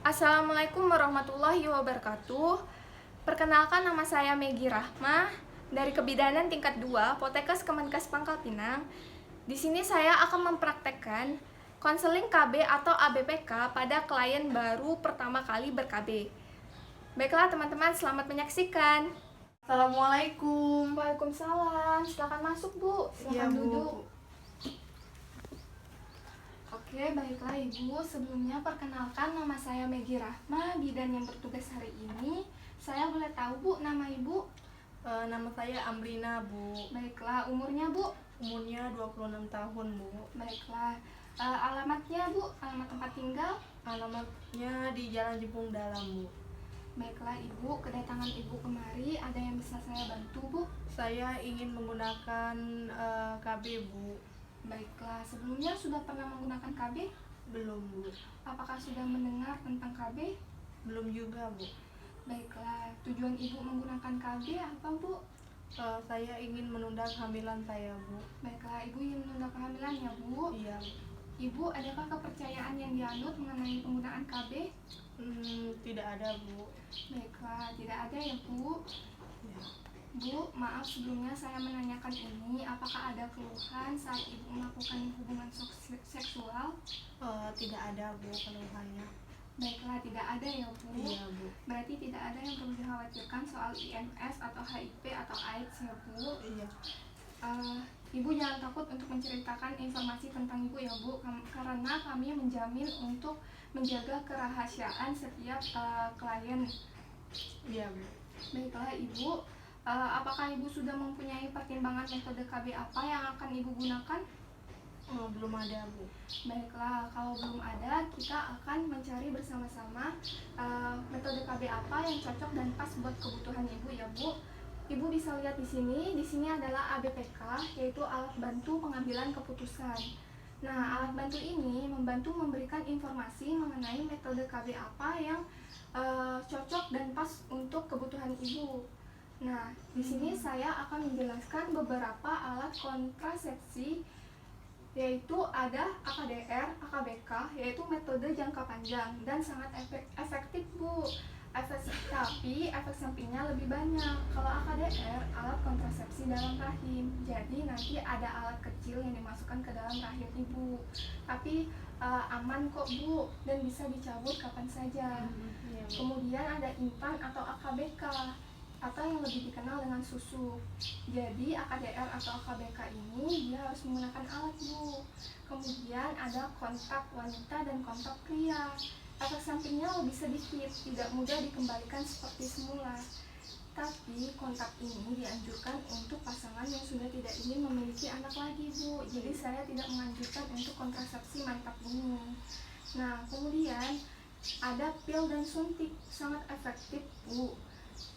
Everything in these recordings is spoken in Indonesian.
Assalamualaikum warahmatullahi wabarakatuh. Perkenalkan, nama saya Megi Rahma dari Kebidanan tingkat 2 Poltekkes Kemenkes Pangkal Pinang. Di sini saya akan mempraktekkan konseling KB atau ABPK pada klien baru pertama kali ber-KB. Baiklah teman-teman, selamat menyaksikan. Assalamualaikum. Waalaikumsalam. Silakan masuk, Bu. Iya, Silakan Bu. duduk. Oke, baiklah Ibu. Sebelumnya perkenalkan, nama saya Megi Rahma, bidan yang bertugas hari ini. Saya boleh tahu, Bu, nama Ibu? Nama saya Amrina, Bu. Baiklah, umurnya, Bu? Umurnya 26 tahun, Bu. Baiklah. Alamatnya, Bu? Alamat tempat tinggal? Alamatnya di Jalan Jepung Dalam, Bu. Baiklah Ibu, kedatangan Ibu kemari, ada yang bisa saya bantu, Bu? Saya ingin menggunakan KB, Bu. Baiklah, sebelumnya sudah pernah menggunakan KB? Belum, Bu. Apakah sudah mendengar tentang KB? Belum juga, Bu. Baiklah, tujuan Ibu menggunakan KB apa, Bu? Saya ingin menunda kehamilan saya, Bu. Baiklah, Ibu ingin menunda kehamilan ya, Bu? Iya. Ibu, adakah kepercayaan yang dianut mengenai penggunaan KB? Tidak ada, Bu. Baiklah, tidak ada ya, Bu? Ya. Bu, maaf sebelumnya saya menanyakan ini, apakah ada keluhan saat Ibu melakukan hubungan seksual? Tidak ada, Bu, keluhannya. Baiklah, tidak ada ya, Bu? Iya, Bu. Berarti tidak ada yang perlu dikhawatirkan soal IMS atau HIV atau AIDS ya, Bu? Iya. Ibu jangan takut untuk menceritakan informasi tentang Ibu ya, Bu, karena kami menjamin untuk menjaga kerahasiaan setiap klien. Iya, Bu. Baiklah Ibu, apakah Ibu sudah mempunyai pertimbangan metode KB apa yang akan Ibu gunakan? Belum ada, Bu. Baiklah, kalau belum ada, kita akan mencari bersama-sama metode KB apa yang cocok dan pas buat kebutuhan Ibu ya, Bu. Ibu bisa lihat di sini adalah ABPK, yaitu alat bantu pengambilan keputusan. Nah, alat bantu ini membantu memberikan informasi mengenai metode KB apa yang cocok dan pas untuk kebutuhan Ibu. Nah, di sini saya akan menjelaskan beberapa alat kontrasepsi, yaitu ada AKDR, AKBK, yaitu metode jangka panjang dan sangat efektif, Bu. Tapi efek sampingnya lebih banyak. Kalau AKDR, alat kontrasepsi dalam rahim, jadi nanti ada alat kecil yang dimasukkan ke dalam rahim Ibu. Tapi aman kok, Bu, dan bisa dicabut kapan saja. Iya, Bu. Kemudian ada implan atau AKBK, atau yang lebih dikenal dengan susu. Jadi AKDR atau AKBK ini dia harus menggunakan alat, Bu. Kemudian ada kontak wanita dan kontak pria. Efek sampingnya lebih sedikit, tidak mudah dikembalikan seperti semula. Tapi kontak ini dianjurkan untuk pasangan yang sudah tidak ingin memiliki anak lagi, Bu. Jadi saya tidak menganjurkan untuk kontrasepsi mantap ini. Nah, kemudian ada pil dan suntik, sangat efektif, Bu,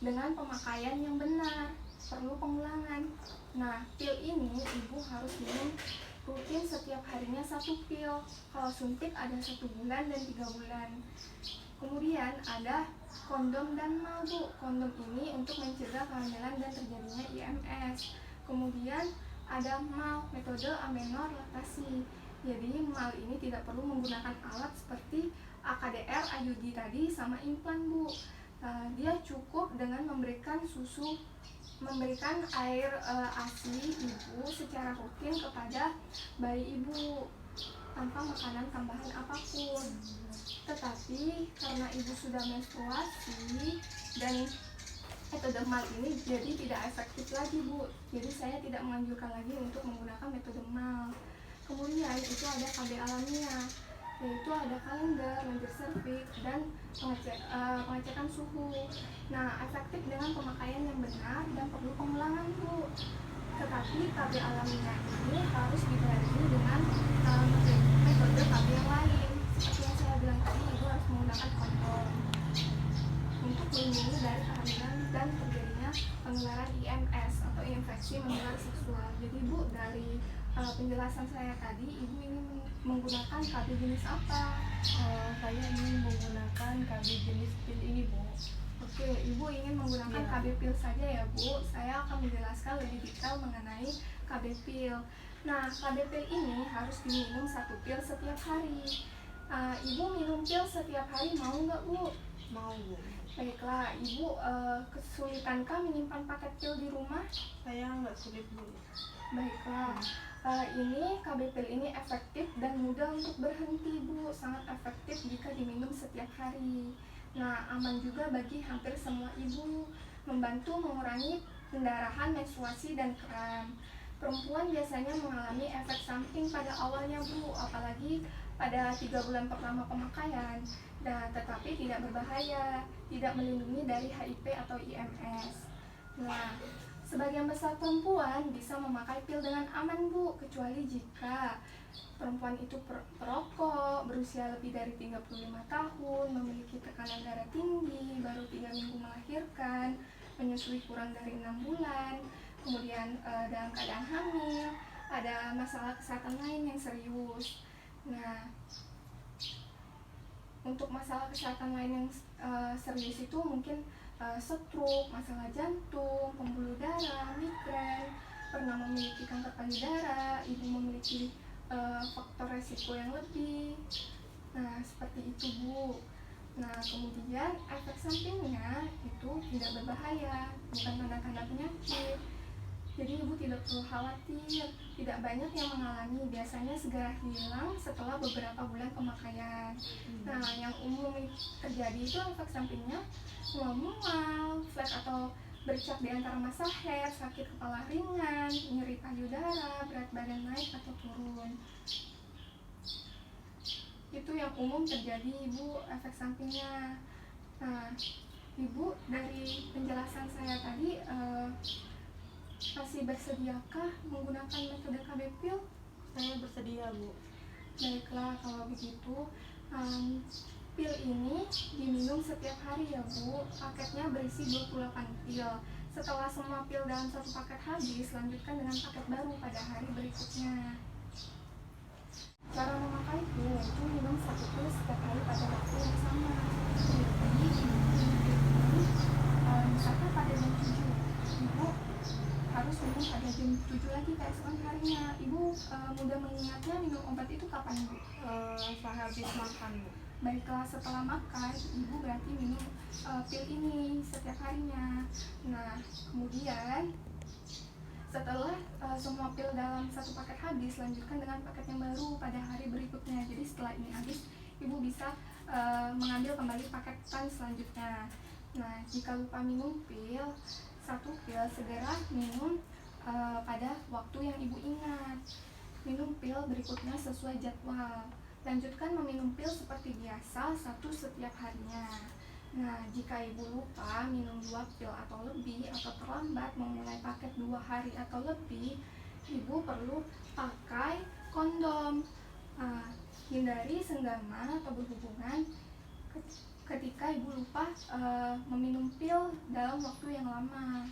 dengan pemakaian yang benar, perlu pengulangan. Nah, pil ini Ibu harus minum rutin setiap harinya 1 pil. Kalau suntik ada 1 bulan dan 3 bulan. Kemudian ada kondom dan mal, Bu. Kondom ini untuk mencegah kehamilan dan terjadinya IMS. Kemudian ada mal, metode amenor laktasi. Jadi mal ini tidak perlu menggunakan alat seperti AKDR, IUD tadi sama implan, Bu. Dia cukup dengan memberikan susu, memberikan air ASI Ibu secara rutin kepada bayi Ibu tanpa makanan tambahan apapun. Tetapi karena Ibu sudah menstruasi dan metode mal ini jadi tidak efektif lagi, Bu. Jadi saya tidak menganjurkan lagi untuk menggunakan metode mal. Kemudian itu ada KB alamiah, yaitu ada kalender, laser serviks, dan pengecekan suhu. Nah, efektif dengan pemakaian yang benar dan perlu pengulangan, Bu. Tetapi KB alamiah ini harus dibarengi dengan metode KB yang lain. Seperti yang saya bilang tadi, Ibu harus menggunakan kondom untuk melindungi dari kehamilan dan terjadinya penularan IMS atau infeksi menular seksual. Jadi, Bu, dari penjelasan saya tadi, Ibu ingin menggunakan KB jenis apa? Saya ingin menggunakan KB jenis pil ini, Bu. Oke, Ibu ingin menggunakan KB pil saja ya, Bu. Saya akan menjelaskan lebih detail mengenai KB pil. Nah, KB pil ini harus diminum 1 pil setiap hari. Ibu minum pil setiap hari mau nggak Bu? Mau, Bu. Baiklah, Ibu kesulitankah menyimpan paket pil di rumah? Saya nggak sulit, Bu. Baiklah, ini KB pil ini efektif dan mudah untuk berhenti Bu, sangat efektif jika diminum setiap hari. Nah, aman juga bagi hampir semua ibu, membantu mengurangi pendarahan, menstruasi, dan kram. Perempuan biasanya mengalami efek samping pada awalnya Bu, apalagi pada 3 bulan pertama pemakaian, dan tetapi tidak berbahaya, tidak melindungi dari HIV atau IMS. Nah, sebagian besar perempuan bisa memakai pil dengan aman Bu, kecuali jika perempuan itu perokok, berusia lebih dari 35 tahun, memiliki tekanan darah tinggi, baru 3 minggu melahirkan, menyusui kurang dari 6 bulan, kemudian dalam keadaan hamil, ada masalah kesehatan lain yang serius. Nah, untuk masalah kesehatan lain yang serius itu mungkin stroke, masalah jantung, pembuluh darah, migrain, pernah memiliki kanker payudara, ibu memiliki faktor resiko yang lebih. Nah, seperti itu Bu. Nah, kemudian efek sampingnya itu tidak berbahaya, bukan tanda-tanda penyakit. Jadi ibu tidak perlu khawatir, tidak banyak yang mengalami, biasanya segera hilang setelah beberapa bulan pemakaian. Nah, yang umum terjadi itu efek sampingnya mual-mual, flek atau bercak di antara masa haid, sakit kepala ringan, nyeri payudara, berat badan naik atau turun. Itu yang umum terjadi Ibu, efek sampingnya. Nah, Ibu dari penjelasan saya tadi masih bersediakah menggunakan metode KB pil? Saya bersedia, Bu. Baiklah, kalau begitu pil ini diminum setiap hari ya Bu. Paketnya berisi 28 pil. Setelah semua pil dalam satu paket habis, lanjutkan dengan paket baru pada hari berikutnya. Cara memakai pil yaitu minum satu pil setiap hari pada waktu yang sama. Jadi misalkan pada jam 7, Ibu harus minum pada jam 7 lagi keesokan harinya. Ibu mudah mengingatnya minum obat itu kapan Bu? Saya habis makan, Bu. Baiklah, setelah makan, Ibu berarti minum pil ini setiap harinya. Nah, kemudian setelah semua pil dalam satu paket habis, lanjutkan dengan paket yang baru pada hari berikutnya. Jadi setelah ini habis, Ibu bisa mengambil kembali paketan selanjutnya. Nah, jika lupa minum pil, satu pil segera minum pada waktu yang Ibu ingat. Minum pil berikutnya sesuai jadwal. Lanjutkan meminum pil seperti biasa, satu setiap harinya. Nah, jika Ibu lupa minum 2 pil atau lebih, atau terlambat memulai paket 2 hari atau lebih, Ibu perlu pakai kondom. Hindari senggama atau berhubungan ketika Ibu lupa meminum pil dalam waktu yang lama.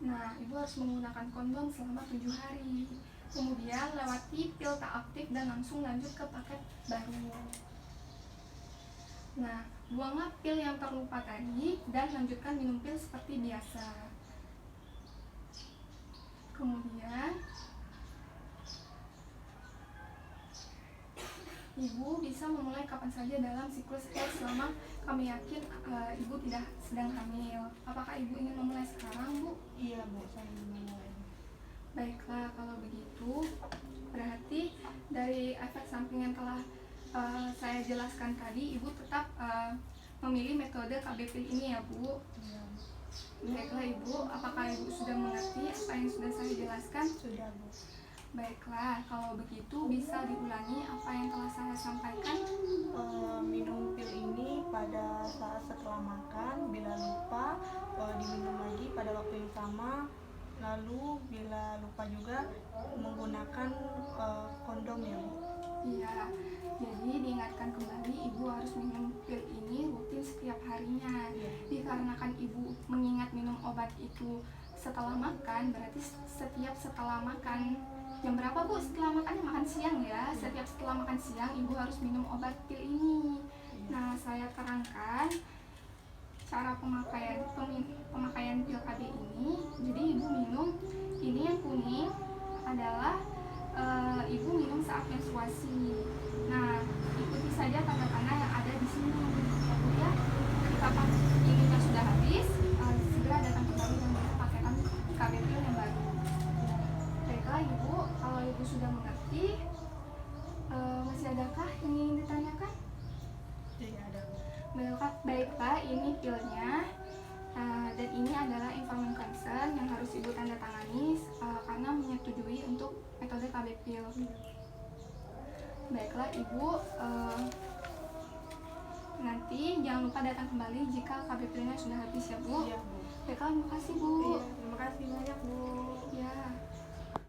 Nah, Ibu harus menggunakan kondom selama 7 hari. Kemudian lewati pil tak aktif dan langsung lanjut ke paket baru. Nah, buanglah pil yang terlupa tadi dan lanjutkan minum pil seperti biasa. Kemudian Ibu bisa memulai kapan saja dalam siklus haid selama kami yakin Ibu tidak sedang hamil. Apakah Ibu ingin memulai sekarang, Bu? Iya, Bu, saya ingin memulai. Baiklah, kalau begitu berarti dari efek samping yang telah saya jelaskan tadi, Ibu tetap memilih metode KB pil ini ya Bu. Iya. Baiklah Ibu, apakah Ibu sudah mengerti apa yang sudah saya jelaskan? Sudah, Bu. Baiklah, kalau begitu bisa diulangi apa yang telah saya sampaikan. Minum pil ini pada saat setelah makan, bila lupa diminum lagi pada waktu yang sama. Lalu bila lupa juga menggunakan kondom ya Bu. Iya, jadi diingatkan kembali Ibu harus minum pil ini rutin setiap harinya. Dikarenakan Ibu mengingat minum obat itu setelah makan, berarti setiap setelah makan, jam berapa Bu setelah makan? Makan siang ya. Setiap setelah makan siang Ibu harus minum obat pil ini. Nah, saya terangkan cara pemakaian pil KB ini. Jadi Ibu minum ini yang kuning adalah ibu minum saat menstruasi. Nah, ikuti saja tanda-tanda yang ada di sini ya Bu ya. Jika ininya sudah habis, segera datang kembali dan pakaikan KB pil yang baru. Baiklah Ibu, kalau Ibu sudah mengerti, masih adakah yang ingin ditanyakan? Tidak ada. Baiklah, ini pilnya. Dan ini adalah informan consent yang harus Ibu tanda tangani karena menyetujui untuk metode KB pil. Baiklah Ibu, nanti jangan lupa datang kembali jika KB pilnya sudah habis ya Bu. Iya, Bu. Baiklah, terima kasih Bu. Iya, terima kasih banyak, Bu. Ya.